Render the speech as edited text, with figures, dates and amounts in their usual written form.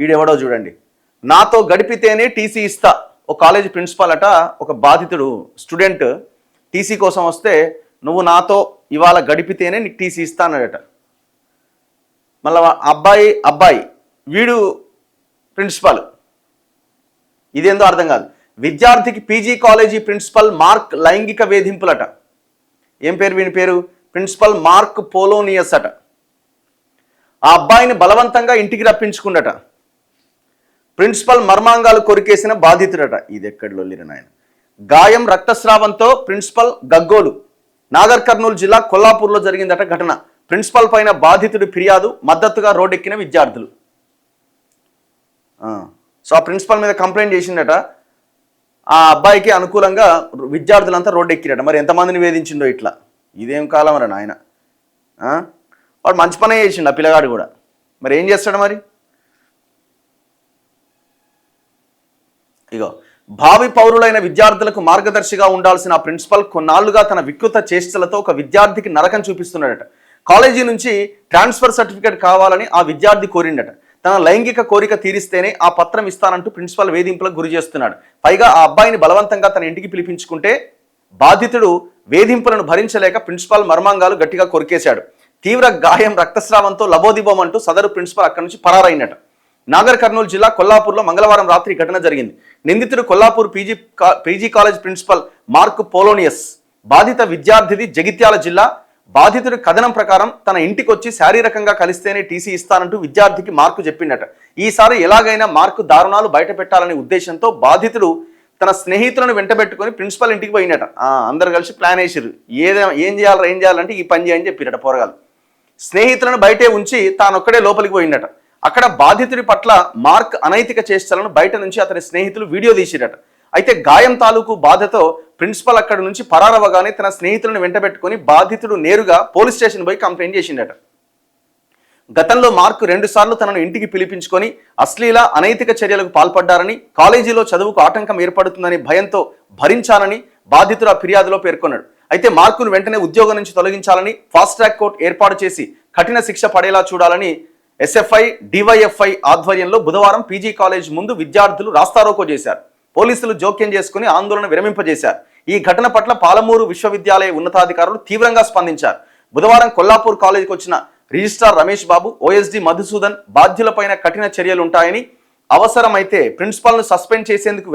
ఈడెవడో చూడండి. నాతో గడిపితేనే టీసీ ఇస్తా. ఒక కాలేజ్ ప్రిన్సిపాల్ అట ఒక బాధితుడు స్టూడెంట్ టీసీ కోసం వస్తే నువ్వు నాతో ఇవాళ గడిపితేనే నీకు టీసీ ఇస్తా అన్నాడట. మళ్ళీ అబ్బాయి వీడు ప్రిన్సిపాల్. ఇదేందో అర్థం కాదు. విద్యార్థికి పీజీ కాలేజీ ప్రిన్సిపల్ మార్క్ లైంగిక వేధింపులట. ఏం పేరు వీని పేరు? ప్రిన్సిపల్ మార్క్ పోలోనియస్ అట. ఆ అబ్బాయిని బలవంతంగా ఇంటికి రప్పించుకుందట. ప్రిన్సిపల్ మర్మాంగాలు కొరికేసిన బాధితుడట. ఇది ఎక్కడిలో లేరు నాయన. గాయం రక్తస్రావంతో ప్రిన్సిపల్ గగ్గోలు. నాగర్ కర్నూలు జిల్లా కొల్లాపూర్లో జరిగిందట ఘటన. ప్రిన్సిపల్ పైన బాధితుడి ఫిర్యాదు, మద్దతుగా రోడ్డెక్కిన విద్యార్థులు. సో ఆ ప్రిన్సిపల్ మీద కంప్లైంట్ చేసిందట. ఆ అబ్బాయికి అనుకూలంగా విద్యార్థులంతా రోడ్డెక్కిరట. మరి ఎంతమందిని వేధించిండో ఇట్లా. ఇదేం కాలం రా నాయన. వాడు మంచి పనే చేసిండు ఆ పిల్లగాడు కూడా. మరి ఏం చేస్తాడు మరి? ఇగో భావి పౌరులైన విద్యార్థులకు మార్గదర్శిగా ఉండాల్సిన ప్రిన్సిపల్ కొన్నాళ్లుగా తన వికృత చేష్టలతో ఒక విద్యార్థికి నరకం చూపిస్తున్నాడట. కాలేజీ నుంచి ట్రాన్స్ఫర్ సర్టిఫికేట్ కావాలని ఆ విద్యార్థి కోరిండట. తన లైంగిక కోరిక తీరిస్తేనే ఆ పత్రం ఇస్తానంటూ ప్రిన్సిపల్ వేధింపులకు గురి చేస్తున్నాడు. పైగా ఆ అబ్బాయిని బలవంతంగా తన ఇంటికి పిలిపించుకుంటే బాధితుడు వేధింపులను భరించలేక ప్రిన్సిపల్ మర్మాంగాలు గట్టిగా కొరికేశాడు. తీవ్ర గాయం రక్తస్రావంతో లబోదిబోం అంటూ సదరు ప్రిన్సిపల్ అక్కడి నుంచి పరారైనట. నాగర్ కర్నూలు జిల్లా కొల్లాపూర్లో మంగళవారం రాత్రి ఘటన జరిగింది. నిందితుడు Kollapur PG college principal Mark Polonius. బాధిత విద్యార్థిది జగిత్యాల జిల్లా. బాధితుడి కథనం ప్రకారం తన ఇంటికి వచ్చి శారీరకంగా కలిస్తేనే టీసీ ఇస్తానంటూ విద్యార్థికి మార్కు చెప్పిండట. ఈసారి ఎలాగైనా మార్కు దారుణాలు బయట పెట్టాలనే ఉద్దేశంతో బాధితుడు తన స్నేహితులను వెంటబెట్టుకుని ప్రిన్సిపల్ ఇంటికి పోయినట. అందరు కలిసి ప్లాన్ వేసిరు. ఏం చేయాలంటే ఈ పని చేయని చెప్పిరట పోరగాలు. స్నేహితులను బయటే ఉంచి తానొక్కడే లోపలికి పోయినట. అక్కడ బాధితుడి పట్ల మార్క్ అనైతిక చేష్టలను బయట నుంచి అతని స్నేహితులు వీడియో తీసిరట. అయితే గాయం తాలూకు బాధతో ప్రిన్సిపల్ అక్కడి నుంచి పరారవగానే తన స్నేహితులను వెంటబెట్టుకుని బాధితుడు నేరుగా పోలీస్ స్టేషన్ పోయి కంప్లైంట్ చేసిండట. గతంలో మార్కు 2 సార్లు తనను ఇంటికి పిలిపించుకొని అశ్లీల అనైతిక చర్యలకు పాల్పడ్డారని, కాలేజీలో చదువుకు ఆటంకం ఏర్పడుతుందని భయంతో భరించాలని బాధితుడు ఆ ఫిర్యాదులో పేర్కొన్నాడు. అయితే మార్కును వెంటనే ఉద్యోగం నుంచి తొలగించాలని ఫాస్ట్ ట్రాక్ కోర్టు ఏర్పాటు చేసి కఠిన శిక్ష పడేలా చూడాలని ఎస్ఎఫ్ఐ డివైఎఫ్ఐ ఆధ్వర్యంలో బుధవారం పీజీ కాలేజ్ ముందు విద్యార్థులు రాస్తారోకో చేశారు. పోలీసులు జోక్యం చేసుకుని ఆందోళన విరమింపజేశారు. ఈ ఘటన పట్ల పాలమూరు విశ్వవిద్యాలయ ఉన్నతాధికారులు తీవ్రంగా స్పందించారు. బుధవారం కొల్లాపూర్ కాలేజీకి వచ్చిన రిజిస్ట్రార్ రమేష్ బాబు, ఓఎస్డి మధుసూదన్ బాధ్యులపైన కఠిన చర్యలుంటాయని, అవసరమైతే ప్రిన్సిపాల్ను సస్పెండ్ చేసేందుకు